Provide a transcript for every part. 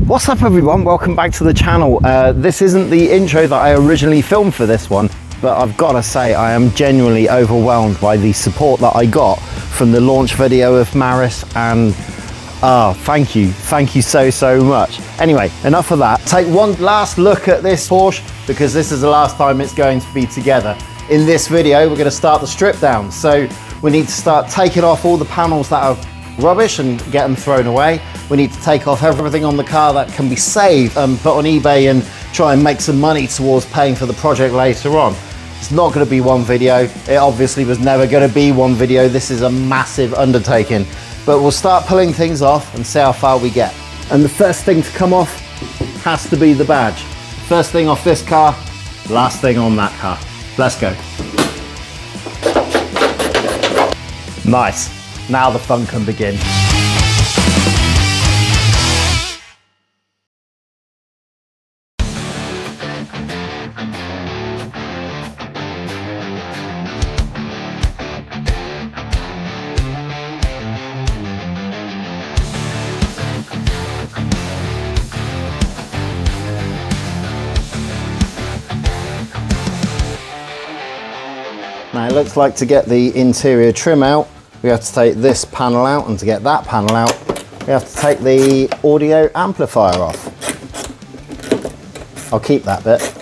What's up everyone, welcome back to the channel. This isn't the intro that I originally filmed for this one, but I've got to say I am genuinely overwhelmed by the support that I got from the launch video of Maris, and thank you so much. Anyway, enough of that. Take one last look at this Porsche because this is the last time it's going to be together. In this video we're going to start the strip down, so we need to start taking off all the panels that are rubbish and get them thrown away. We need to take off everything on the car that can be saved and put on eBay and try and make some money towards paying for the project later on. It's not going to be one video. It obviously was never going to be one video. This is a massive undertaking, but we'll start pulling things off and see how far we get. And the first thing to come off has to be the badge. First thing off this car, last thing on that car. Let's go. Nice. Now the fun can begin. Now it looks like to get the interior trim out, we have to take this panel out, and to get that panel out, we have to take the audio amplifier off. I'll keep that bit.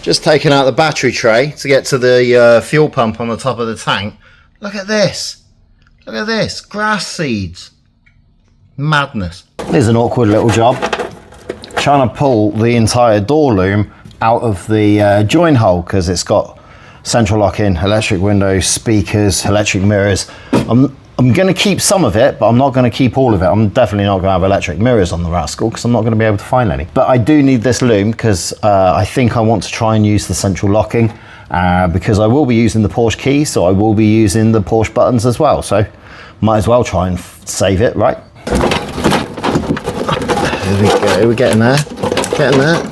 Just taking out the battery tray to get to the fuel pump on the top of the tank. Look at this. Look at this. Grass seeds. Madness. Here's an awkward little job. Trying to pull the entire door loom out of the join hole because it's got central lock-in, electric windows, speakers, electric mirrors. I'm going to keep some of it, but I'm not going to keep all of it. I'm definitely not going to have electric mirrors on the Rascal because I'm not going to be able to find any. But I do need this loom because I think I want to try and use the central locking because I will be using the Porsche key, so I will be using the Porsche buttons as well. So might as well try and save it, right? There we go, we're getting there. Getting there.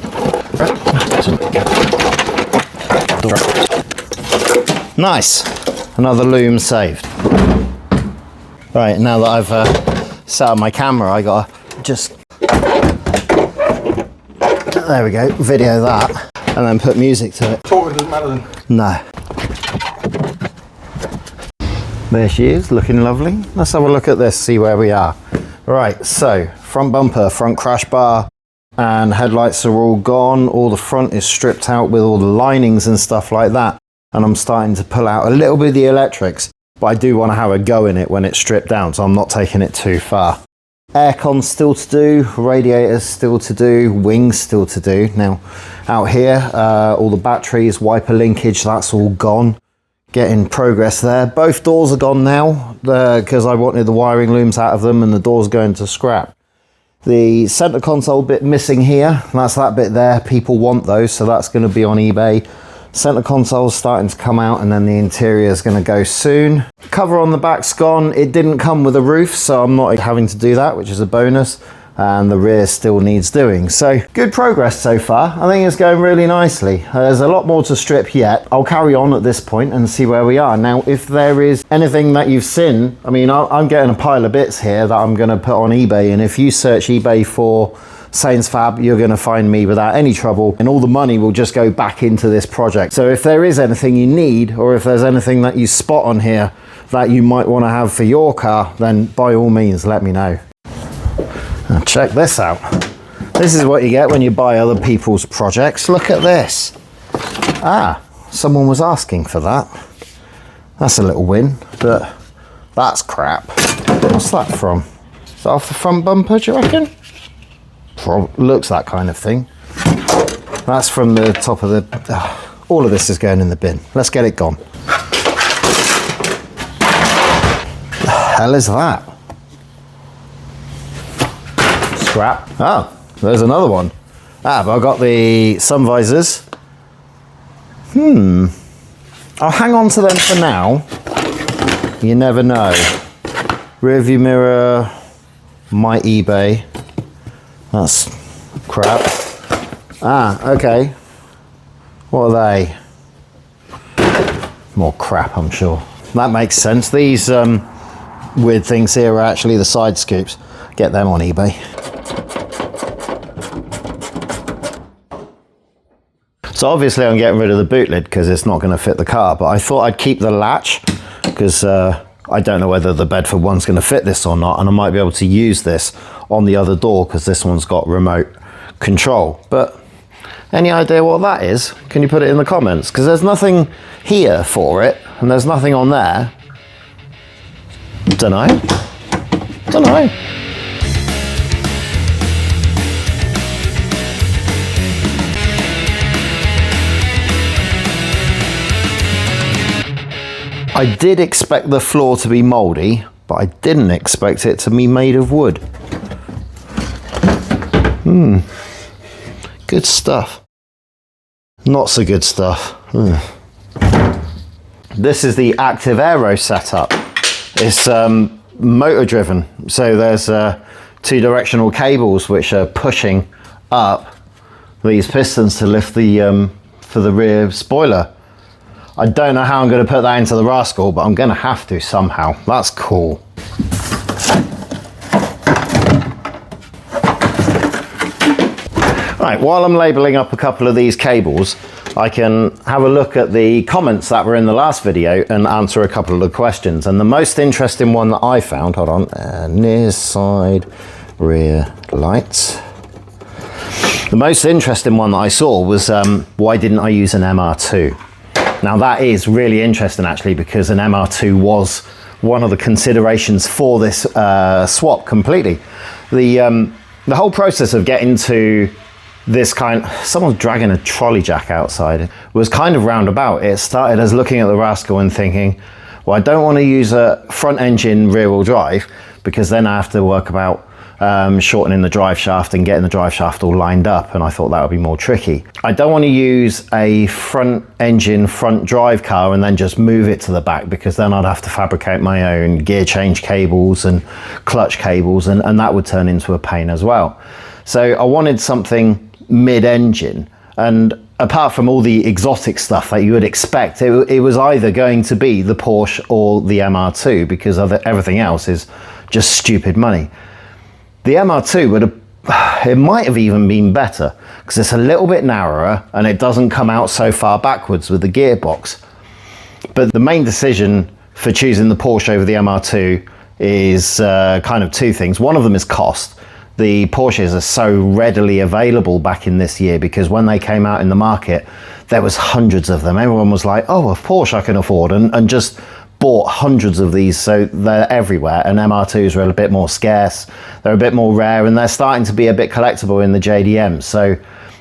Nice. Another loom saved. Right, now that I've set up my camera, I gotta just, there we go, video that, and then put music to it. Talking doesn't matter then? No. There she is, looking lovely. Let's have a look at this, see where we are. Right, so, front bumper, front crash bar, and headlights are all gone. All the front is stripped out with all the linings and stuff like that. And I'm starting to pull out a little bit of the electrics. But I do want to have a go in it when it's stripped down, so I'm not taking it too far. Aircon's still to do, radiators still to do, wings still to do. Now, out here, all the batteries, wiper linkage, that's all gone. Getting progress there. Both doors are gone now, because I wanted the wiring looms out of them and the doors going to scrap. The center console bit missing here, that's that bit there. People want those, so that's going to be on eBay. Center console's starting to come out, and then the interior is going to go soon. Cover on the back's gone. It didn't come with a roof, so I'm not having to do that, which is a bonus. And the rear still needs doing. So good progress so far. I think it's going really nicely. There's a lot more to strip yet. I'll carry on at this point and see where we are. Now, if there is anything that you've seen, I mean, I'm getting a pile of bits here that I'm going to put on eBay. And if you search eBay for Saints Fab, you're going to find me without any trouble, and all the money will just go back into this project. So if there is anything you need, or if there's anything that you spot on here that you might want to have for your car, then by all means let me know. Now check this out. This is what you get when you buy other people's projects. Look at this. Someone was asking for that. That's a little win, but that's crap. What's that from? Is that off the front bumper, do you reckon? Looks that kind of thing. That's from the top of the... all of this is going in the bin. Let's get it gone. The hell is that? scrap. Oh, there's another one. Ah, but I've got the sun visors. I'll hang on to them for now. You never know. Rear view mirror, my eBay. That's crap. Ah, okay. What are they? More crap, I'm sure. That makes sense. These weird things here are actually the side scoops. Get them on eBay. So obviously I'm getting rid of the boot lid because it's not going to fit the car, but I thought I'd keep the latch because I don't know whether the Bedford one's going to fit this or not, and I might be able to use this on the other door because this one's got remote control. But any idea what that is? Can you put it in the comments? Because there's nothing here for it, and there's nothing on there. Dunno. I did expect the floor to be mouldy, but I didn't expect it to be made of wood. Good stuff. Not so good stuff. This is the active aero setup. It's motor driven, so there's two directional cables which are pushing up these pistons to lift the for the rear spoiler. I don't know how I'm going to put that into the Rascal, but I'm going to have to somehow. That's cool. Right, while I'm labeling up a couple of these cables, I can have a look at the comments that were in the last video and answer a couple of the questions. And the most interesting one that I found, hold on, near side rear lights. The most interesting one that I saw was why didn't I use an MR2? Now that is really interesting actually, because an MR2 was one of the considerations for this swap completely. The whole process of getting to this someone's dragging a trolley jack outside, was kind of roundabout. It started as looking at the Rascal and thinking, well, I don't want to use a front engine rear wheel drive because then I have to work about shortening the drive shaft and getting the drive shaft all lined up, and I thought that would be more tricky. I don't want to use a front engine front drive car and then just move it to the back, because then I'd have to fabricate my own gear change cables and clutch cables, and that would turn into a pain as well. So I wanted something mid-engine, and apart from all the exotic stuff that you would expect, it was either going to be the Porsche or the MR2, because everything else is just stupid money. The MR2 it might have even been better because it's a little bit narrower and it doesn't come out so far backwards with the gearbox. But the main decision for choosing the Porsche over the MR2 is kind of two things. One of them is cost. The Porsches are so readily available back in this year because when they came out in the market, there was hundreds of them. Everyone was like, oh, a Porsche I can afford, and just bought hundreds of these, so they're everywhere. And MR2s are a bit more scarce, they're a bit more rare, and they're starting to be a bit collectible in the JDM, so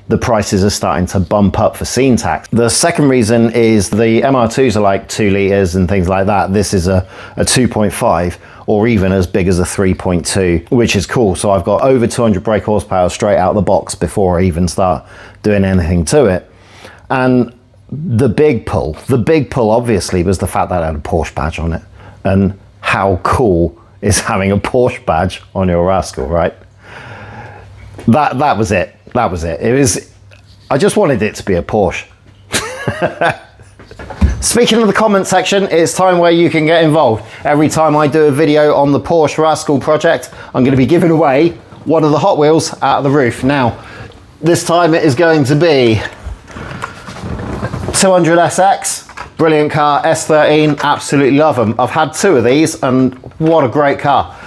the prices are starting to bump up for scene tax. The second reason is the MR2s are like 2 litres and things like that. This is a 2.5, or even as big as a 3.2, which is cool. So I've got over 200 brake horsepower straight out the box before I even start doing anything to it. And the big pull obviously was the fact that I had a Porsche badge on it. And how cool is having a Porsche badge on your Rascal, right? That was it. That was it. I just wanted it to be a Porsche. Speaking of the comment section, it's time where you can get involved. Every time I do a video on the Porsche Rascal project, I'm going to be giving away one of the Hot Wheels out of the roof. Now, this time it is going to be 200SX, brilliant car, S13, absolutely love them. I've had 2 of these and what a great car.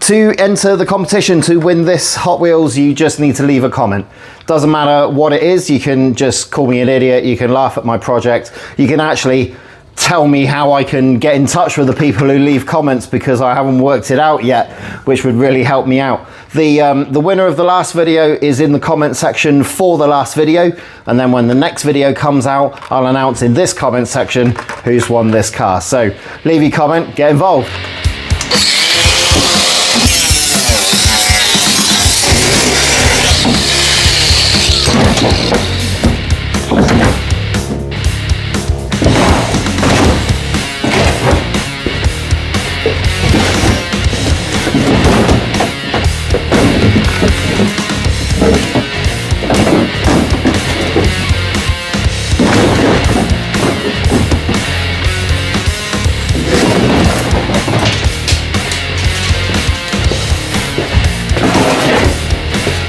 To enter the competition to win this Hot Wheels, you just need to leave a comment. Doesn't matter what it is, you can just call me an idiot, you can laugh at my project, you can actually tell me how I can get in touch with the people who leave comments, because I haven't worked it out yet, which would really help me out. The winner of the last video is in the comment section for the last video, and then when the next video comes out, I'll announce in this comment section who's won this car. So leave your comment, get involved.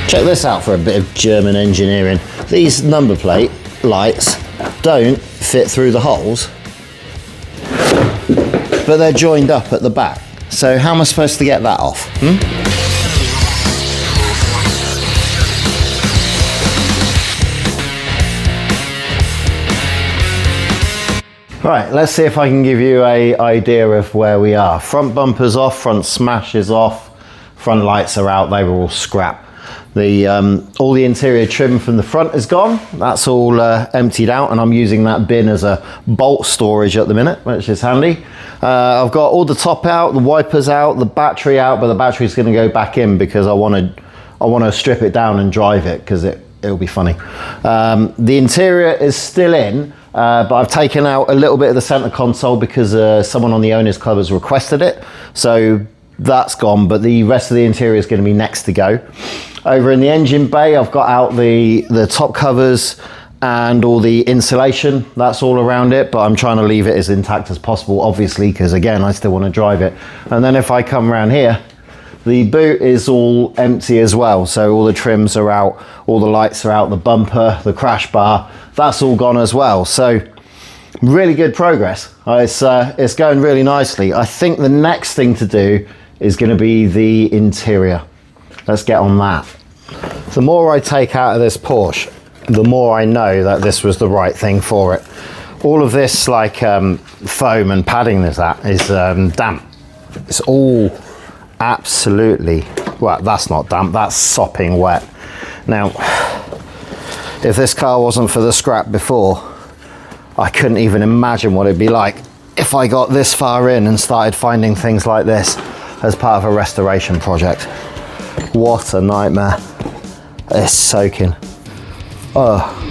Check this out for a bit of German engineering. These number plate lights don't fit through the holes, but they're joined up at the back. So how am I supposed to get that off? Right, let's see if I can give you an idea of where we are. Front bumper's off, front smash is off, front lights are out, they were all scrap. All the interior trim from the front is gone. That's all emptied out, and I'm using that bin as a bolt storage at the minute, which is handy. I've got all the top out, the wipers out, the battery out, but the battery's going to go back in because I want to strip it down and drive it because it'll be funny. The interior is still in, but I've taken out a little bit of the center console because someone on the owners club has requested it. So that's gone, but the rest of the interior is going to be next to go. Over in the engine bay, I've got out the top covers and all the insulation. That's all around it, but I'm trying to leave it as intact as possible, obviously, because again, I still want to drive it. And then if I come around here, the boot is all empty as well. So all the trims are out, all the lights are out, the bumper, the crash bar, that's all gone as well. So really good progress. It's going really nicely. I think the next thing to do is going to be the interior. Let's get on that. The more I take out of this Porsche, the more I know that this was the right thing for it. All of this like foam and padding is damp. It's all absolutely, well, that's not damp, that's sopping wet. Now, if this car wasn't for the scrap before, I couldn't even imagine what it'd be like if I got this far in and started finding things like this as part of a restoration project. What a nightmare. It's soaking. Oh.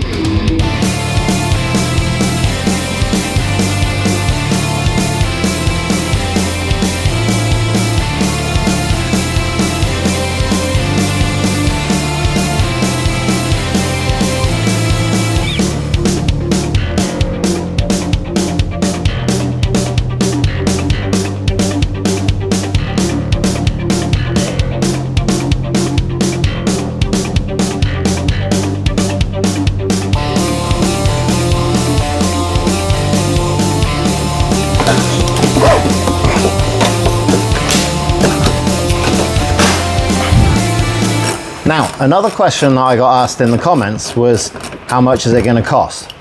Now, another question that I got asked in the comments was, how much is it going to cost?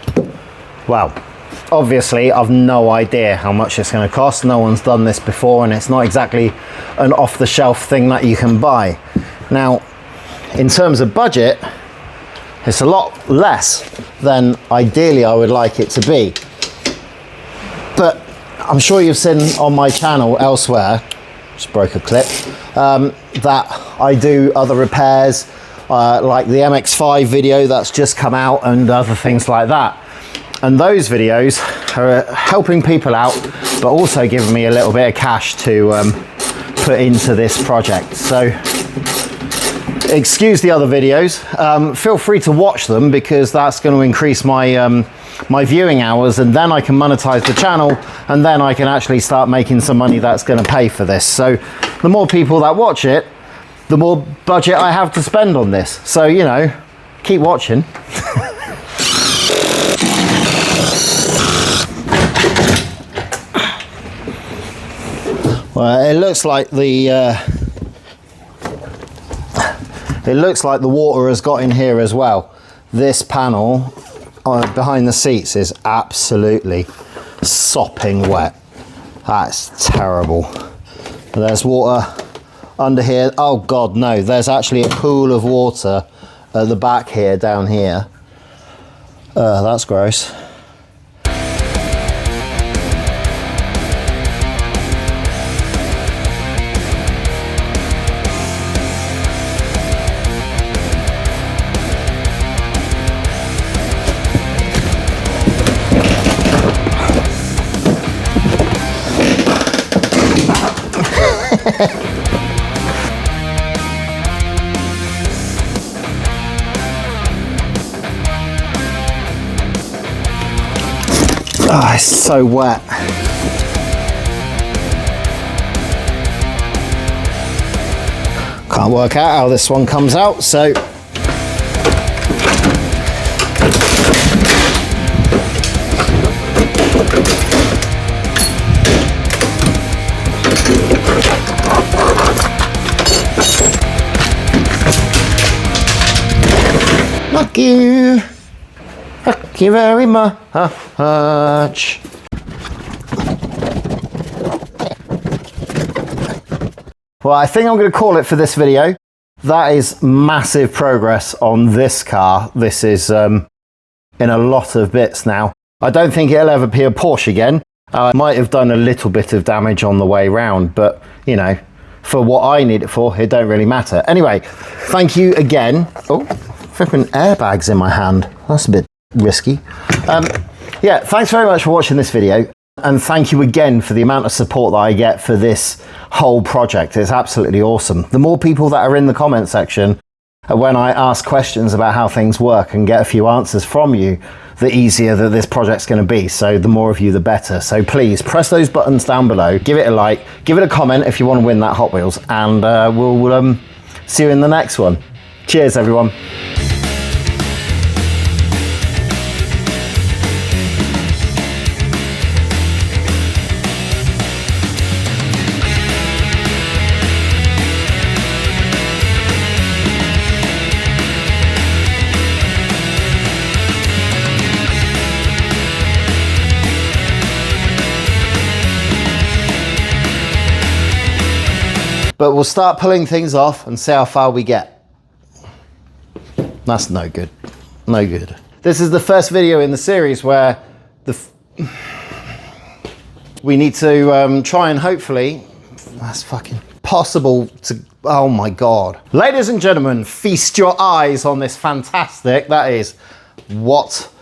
Well, obviously, I've no idea how much it's going to cost. No one's done this before, and it's not exactly an off-the-shelf thing that you can buy. Now, in terms of budget, it's a lot less than ideally I would like it to be. But I'm sure you've seen on my channel elsewhere, just broke a clip, that I do other repairs, like the MX-5 video that's just come out and other things like that. And those videos are helping people out, but also giving me a little bit of cash to put into this project. So excuse the other videos. Feel free to watch them because that's going to increase my my viewing hours, and then I can monetize the channel, and then I can actually start making some money that's going to pay for this. So the more people that watch it, the more budget I have to spend on this. So, you know, keep watching. Well, it looks like the water has got in here as well. This panel behind the seats is absolutely sopping wet. That's terrible. There's water under here. Oh God, no, there's actually a pool of water at the back here, down here. That's gross. Oh, it's so wet. Can't work out how this one comes out, so Thank you. Thank you very much. Well, I think I'm going to call it for this video. That is massive progress on this car. This is in a lot of bits now. I don't think it'll ever be a Porsche again. I might have done a little bit of damage on the way round, but you know, for what I need it for, it don't really matter. Anyway, thank you again. Oh, flipping airbags in my hand. That's a bit risky. Yeah, thanks very much for watching this video. And thank you again for the amount of support that I get for this whole project. It's absolutely awesome. The more people that are in the comment section when I ask questions about how things work and get a few answers from you, the easier that this project's going to be. So the more of you, the better. So please press those buttons down below, give it a like, give it a comment if you want to win that Hot Wheels, and we'll see you in the next one. Cheers, everyone. But we'll start pulling things off and see how far we get. That's no good. No good. This is the first video in the series where we need to try and hopefully, that's fucking possible to, oh my God. Ladies and gentlemen, feast your eyes on this fantastic, that is, what